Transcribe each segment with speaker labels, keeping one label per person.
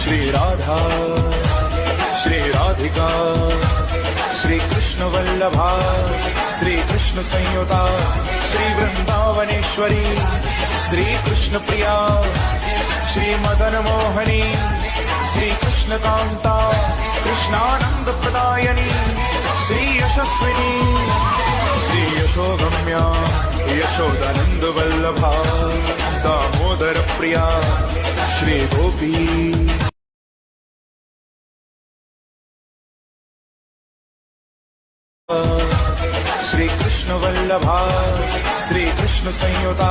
Speaker 1: श्री राधा श्री राधिका श्री कृष्ण वल्लभा श्री कृष्ण संयुता श्री वृंदावनेश्वरी श्री कृष्ण प्रिया श्री मदन मोहनी श्री कृष्ण कांता कृष्णानंद प्रदायनी श्री यशस्विनी श्री यशोगम्या यशोदानंद वल्लभा दामोदर प्रिया श्री गोपी श्री कृष्ण वल्लभा श्री कृष्ण संयुता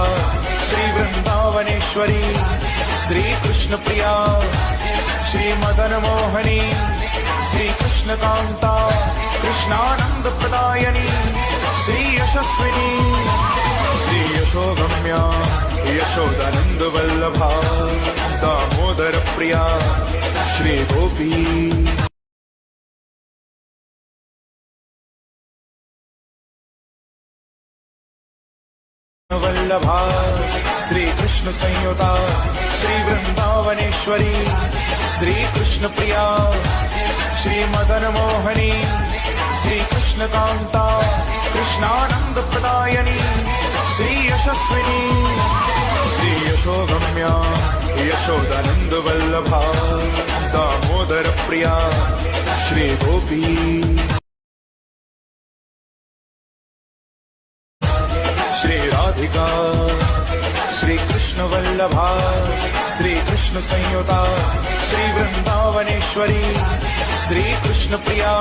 Speaker 1: श्री वृंदावनेश्वरी श्री कृष्ण प्रिया श्री मदन मोहनी श्री कृष्ण कांता कृष्णानंद प्रदायनी श्री यशस्विनी श्री यशोगम्या यशोदानंद वल्लभा दामोदर प्रिया श्री गोपी वल्लभा श्री कृष्ण संयुता श्री वृंदावनेश्वरी श्री कृष्ण प्रिया श्री मदन मोहनी श्री कृष्ण कांता कृष्णानंद प्रदायनी श्री यशस्विनी श्री यशोगम्या यशोदानंद वल्लभा दामोदर प्रिया श्री गोपी श्री राधिका श्री कृष्ण वल्लभा श्री कृष्ण संयुता श्री वृंदावनेश्वरी श्री कृष्ण प्रिया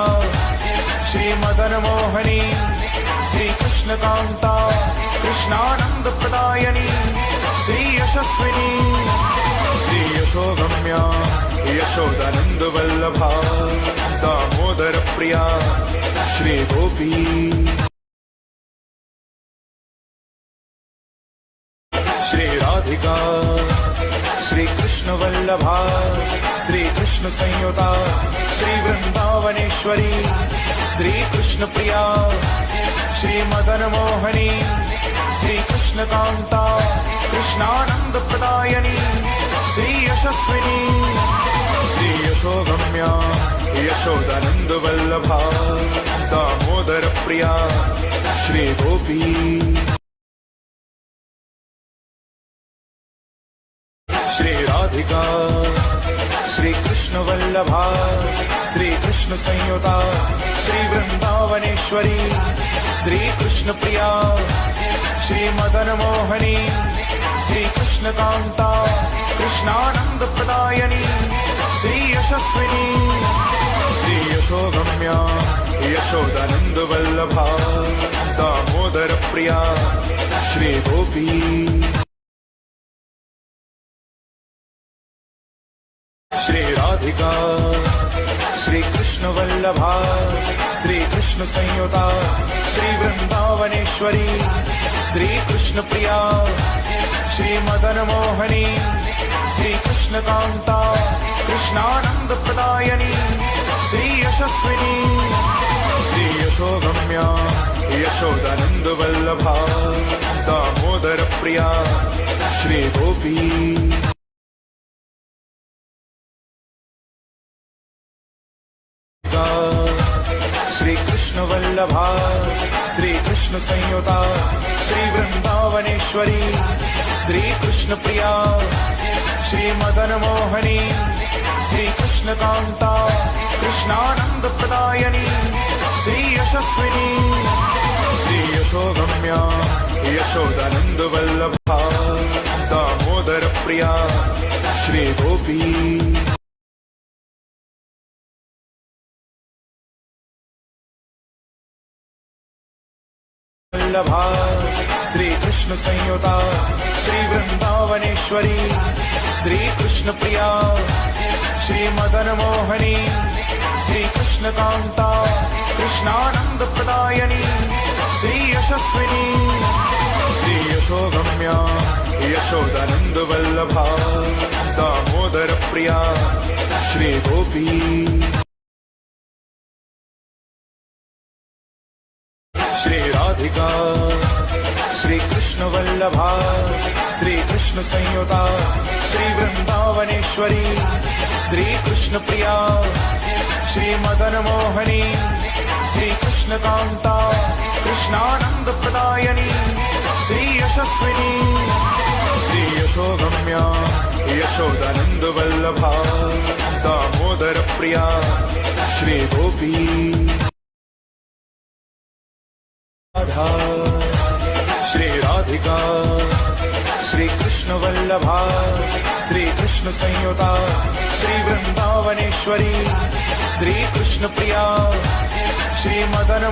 Speaker 1: श्री मदन मोहनी श्री कृष्ण कांता कृष्णानंद प्रदायनी श्री यशस्विनी श्री यशोगम्या यशोदानंद वल्लभा दामोदर प्रिया श्री गोपी श्री राधिका श्री कृष्ण वल्लभा श्री कृष्ण संयुता श्री वृंदावनेश्वरी श्री कृष्ण प्रिया श्री मदन मोहनी श्री कृष्ण कांता कृष्णानंद प्रदायनी श्री यशस्विनी श्री यशोगम्या यशोदानंद वल्लभा दामोदर प्रिया श्री गोपी श्री राधिका श्री कृष्ण वल्लभा श्री कृष्ण संयुता श्री वृंदावनेश्वरी श्री कृष्ण प्रिया श्री मदन मोहनी श्री कृष्ण कांता कृष्णानंद प्रदायनी श्री यशस्विनी श्री यशोगम्या यशोदानंद वल्लभा दामोदर प्रिया श्री गोपी श्री राधिका श्री कृष्ण वल्लभा श्री कृष्ण संयुता श्री वृंदावनेश्वरी श्री कृष्ण प्रिया श्री मदन मोहनी श्री कृष्ण कांता कृष्णानंद प्रदायनी श्री यशस्विनी श्री यशोगम्या यशोदानंद वल्लभा दामोदर प्रिया श्री गोपी श्री कृष्ण वल्लभा श्री कृष्ण संयुता श्री वृंदावनेश्वरी श्री कृष्ण प्रिया श्री मदन मोहनी श्री कृष्ण कांता कृष्णानंद प्रदायनी श्री यशस्विनी श्री यशोगम्या यशोदानंद वल्लभा दामोदर प्रिया श्री गोपी वल्लभा श्री कृष्ण संयुता श्री वृंदावनेश्वरी श्री कृष्ण प्रिया श्री मदन मोहनी श्री कृष्ण कांता कृष्णानंद प्रदायनी श्री यशस्विनी श्री यशोगम्या यशोदानंद वल्लभा दामोदर प्रिया श्री गोपी श्री राधिका श्री कृष्ण वल्लभा श्री कृष्ण संयुता श्री वृंदावनेश्वरी श्री कृष्ण प्रिया श्री मदन मोहनी श्री कृष्ण कांता कृष्णानंद प्रदायनी श्री यशस्विनी श्री यशोगम्या यशोदानंद वल्लभा दामोदर प्रिया श्री गोपी राधा श्री राधिका श्री कृष्ण वल्लभा श्री कृष्ण संयुता श्री वृंदावनेश्वरी श्री कृष्ण प्रिया श्री मदन